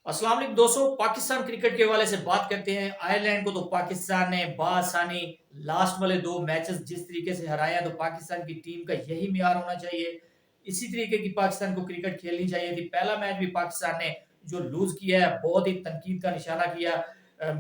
अस्सलाम वालेकुम दोस्तों, पाकिस्तान क्रिकेट के हवाले से बात करते हैं। आयरलैंड को तो पाकिस्तान ने बासानी लास्ट वाले दो मैचेस जिस तरीके से हराया, तो पाकिस्तान की टीम का यही मियार होना चाहिए। इसी तरीके की पाकिस्तान को क्रिकेट खेलनी चाहिए थी। पहला मैच भी पाकिस्तान ने जो लूज किया है, बहुत ही तनकीद का निशाना किया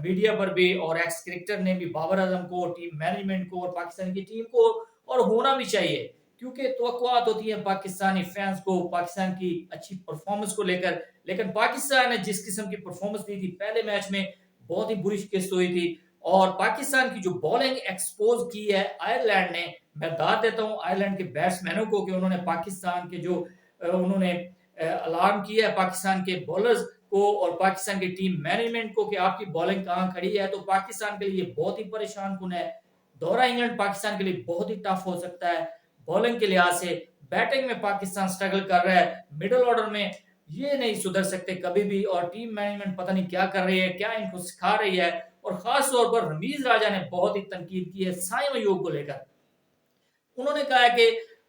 मीडिया पर भी, और एक्स क्रिकेटर ने भी बाबर आजम को, टीम मैनेजमेंट को और पाकिस्तान की टीम को। और होना भी चाहिए, क्योंकि तवक्कुआत होती है पाकिस्तानी फैंस को पाकिस्तान की अच्छी परफॉर्मेंस को लेकर। लेकिन पाकिस्तान ने जिस किस्म की परफॉर्मेंस दी थी पहले मैच में, बहुत ही बुरी शिकस्त हुई थी। और पाकिस्तान की जो बॉलिंग एक्सपोज की है आयरलैंड ने, मैं दाद देता हूं आयरलैंड के बैट्समैनों को कि उन्होंने पाकिस्तान के जो उन्होंने अलार्म किया है पाकिस्तान के बॉलर्स को और पाकिस्तान की टीम मैनेजमेंट को कि आपकी बॉलिंग कहां खड़ी है। तो पाकिस्तान के लिए बहुत ही परेशान कुन है। दौरा इंग्लैंड पाकिस्तान के लिए बहुत ही टफ हो सकता है बॉलिंग के लिहाज से। बैटिंग में पाकिस्तान स्ट्रगल कर रहा है, मिडिल ऑर्डर में ये नहीं सुधर सकते कभी भी, और टीम मैनेजमेंट पता नहीं क्या कर रही है, क्या इनको सिखा रही है। और खास तौर पर रमीज राजा ने बहुत ही तनकीद की है साइम अयूब को लेकर। उन्होंने कहा है कि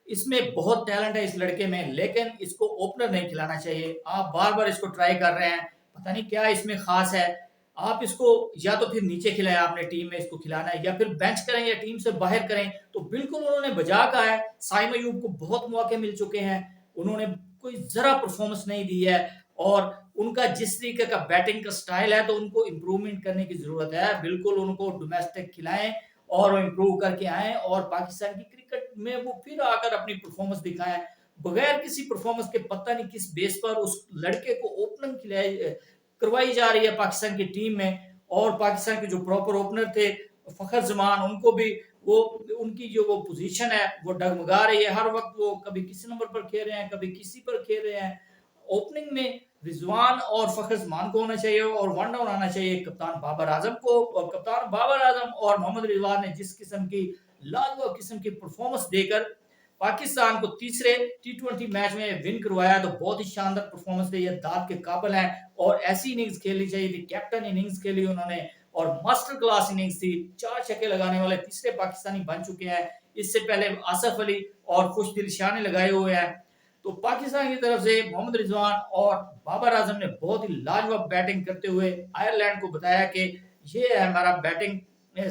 इसमें बहुत टैलेंट है इस लड़के में, लेकिन इसको ओपनर नहीं खिलाना चाहिए। आप बार बार इसको ट्राई कर रहे हैं, पता नहीं क्या इसमें खास है। आप इसको या तो फिर नीचे खिलाएं, आपने टीम में इसको खिलाना है, या फिर बेंच करें या टीम से बाहर करें। तो बिल्कुल उन्होंने बजा कहा है। साइम अयूब को बहुत मौके मिल चुके हैं, उन्होंने कोई जरा परफॉर्मेंस नहीं दी है। और उनका जिस तरीके का बैटिंग का स्टाइल है, तो उनको इम्प्रूवमेंट करने की जरूरत है। बिल्कुल उनको डोमेस्टिक खिलाएं और इम्प्रूव करके आए, और पाकिस्तान की क्रिकेट में वो फिर आकर अपनी परफॉर्मेंस दिखाएं। बगैर किसी परफॉर्मेंस के पता नहीं किस बेस पर उस लड़के को ओपनिंग खिलाई करवाई जा रही है पाकिस्तान की टीम में। और पाकिस्तान के जो प्रॉपर ओपनर थे फखर जमान, उनको भी वो उनकी जो वो पोजीशन है वो डगमगा रही है। हर वक्त वो कभी किसी नंबर पर खेल रहे हैं, कभी किसी पर खेल रहे हैं। ओपनिंग में रिजवान और फखर जमान को होना चाहिए, और वन डाउन आना चाहिए कप्तान बाबर आजम को। और कप्तान बाबर आजम और मोहम्मद रिजवान ने जिस किस्म की लाजवाब किस्म की परफॉर्मेंस देकर पाकिस्तान को तीसरे टी20 मैच में विन करवाया, तो बहुत ही शानदार परफॉर्मेंस दी है, दाद के काबिल हैं। और ऐसी इनिंग्स खेलनी चाहिए थी, कैप्टन इनिंग्स खेली उन्होंने, और मास्टर क्लास इनिंग्स थी। 4 छक्के लगाने वाले तीसरे पाकिस्तानी बन चुके हैं। इससे पहले आसफ अली और खुशदिल शाह ने लगाए हुए हैं। तो पाकिस्तान की तरफ से मोहम्मद रिजवान और बाबर आजम ने बहुत ही लाजवाब बैटिंग करते हुए आयरलैंड को बताया कि ये है हमारा बैटिंग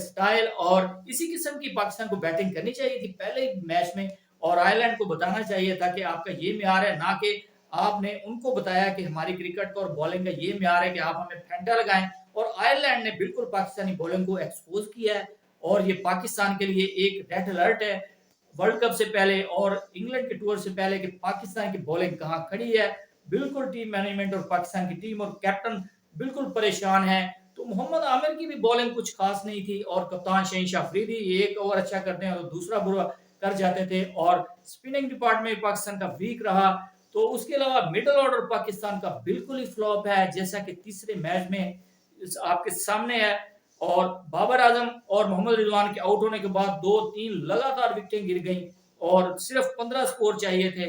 स्टाइल, और इसी किस्म की पाकिस्तान को बैटिंग करनी चाहिए थी पहले मैच में। और आयरलैंड को बताना चाहिए था कि आपका ये म्यार है, ना कि आपने उनको बताया कि हमारी क्रिकेट का और बॉलिंग का ये म्यार है कि आप हमें फेंटा लगाएं। और आयरलैंड ने बिल्कुल पाकिस्तानी बॉलिंग को एक्सपोज किया है, और ये पाकिस्तान के लिए एक रेड अलर्ट है वर्ल्ड कप से पहले और इंग्लैंड के टूर से पहले कि पाकिस्तान की बॉलिंग कहां खड़ी है। बिल्कुल टीम मैनेजमेंट और पाकिस्तान की टीम और कैप्टन बिल्कुल परेशान है। तो मोहम्मद आमिर की भी बॉलिंग कुछ खास नहीं थी, और कप्तान शहनशाह अफरीदी एक ओवर अच्छा करते हैं और दूसरा बुरा कर जाते थे। और स्पिनिंग डिपार्टमेंट पाकिस्तान का वीक रहा। तो उसके अलावा मिडिल ऑर्डर पाकिस्तान का बिल्कुल ही फ्लॉप है, जैसा कि तीसरे मैच में आपके सामने है। और बाबर आजम और मोहम्मद रिजवान के आउट होने के बाद 2-3 लगातार विकेटें गिर गई, और सिर्फ 15 स्कोर चाहिए थे।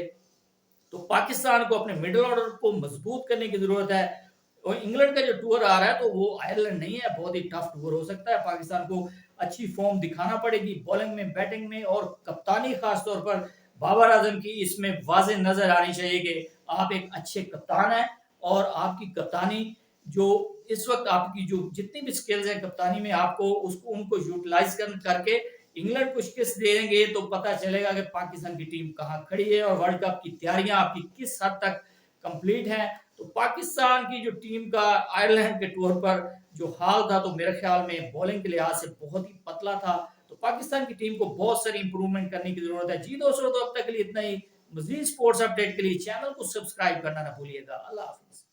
तो पाकिस्तान को अपने मिडिल ऑर्डर को मजबूत करने की जरूरत है। और इंग्लैंड का जो टूर आ रहा है, तो वो आयरलैंड नहीं है, बहुत ही टफ टूर हो सकता है। पाकिस्तान को अच्छी फॉर्म दिखाना पड़ेगी बॉलिंग में, बैटिंग में, और कप्तानी खास तौर पर बाबर आजम की इसमें वाजे नजर आनी चाहिए कि आप एक अच्छे कप्तान हैं। और आपकी कप्तानी जो इस वक्त आपकी जो जितनी भी स्किल्स हैं कप्तानी में, आपको उसको उनको यूटिलाइज करके इंग्लैंड को शिकस्त देंगे, तो पता चलेगा कि पाकिस्तान की टीम कहां खड़ी है और वर्ल्ड कप की तैयारियां आपकी किस हद तक कंप्लीट हैं। तो पाकिस्तान की जो टीम का आयरलैंड के टूर पर जो हाल था, तो मेरे ख्याल में बॉलिंग के लिहाज से बहुत ही पतला था। तो पाकिस्तान की टीम को बहुत सारी इंप्रूवमेंट करने की जरूरत है। जी दोस्तों, तो अब तक के लिए इतना ही। मजीद स्पोर्ट्स अपडेट के लिए चैनल को सब्सक्राइब करना ना भूलिएगा। अल्लाह हाफिज।